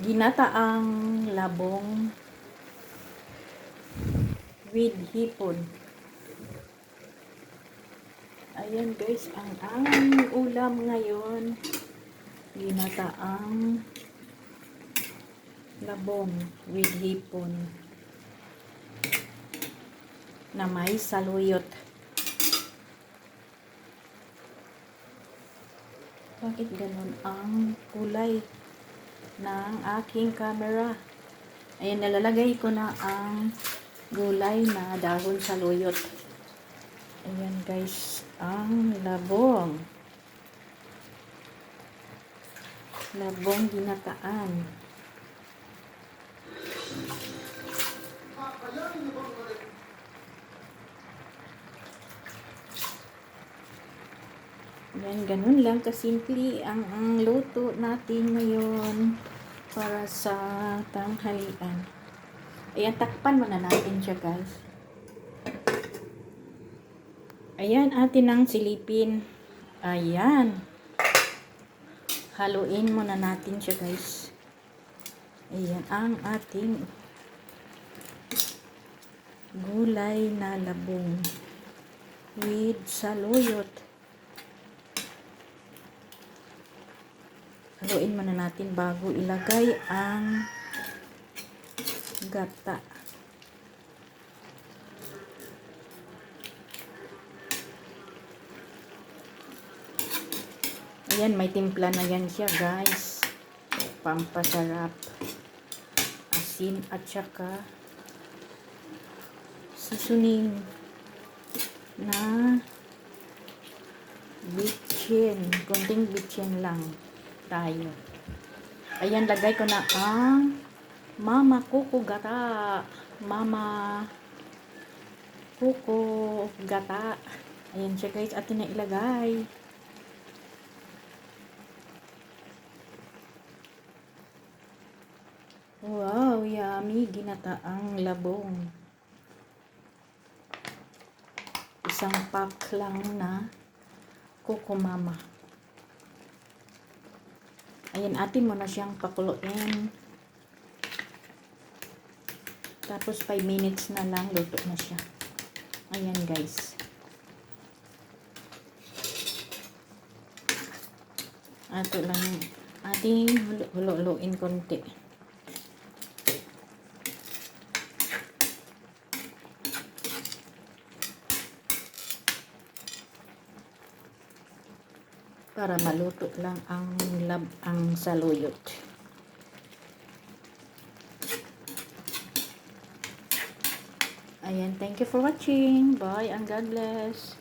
Ginataang labong with hipon. Ayan guys, ang aming ulam ngayon. Ginataang labong with hipon na may saluyot. Bakit ganun ang kulay ng aking camera? Ayan, nalalagay ko na ang gulay na dahon saluyot. Ayan guys, ang labong. Labong ginataan. Ayan, ganun lang kasimple ang luto natin ngayon para sa tanghalian. Ayan, takpan muna natin siya guys. Ayan, atin ang silipin. Ayan. Haluin muna natin siya guys. Ayan ang ating gulay na labong with saluyot. Haluin muna natin bago ilagay ang gata. Ayan, may timpla na yan siya guys. Pampasarap. Asin at saka seasoning na bitchin. Kunting bitchin lang tayo. Ayan, lagay ko na ang mama kuko gata. Mama kuko gata. Ayan siya guys, atin na ilagay. Wow, yummy ginataang labong. Isang pack lang na kuko mama. Ayan, atin mo na siyang pakuluin. Tapos 5 minutes na lang, luto na siya. Ayan guys. Ato lang ating huluin konti. Para maluto lang ang saluyot. Ayan, thank you for watching. Bye and God bless.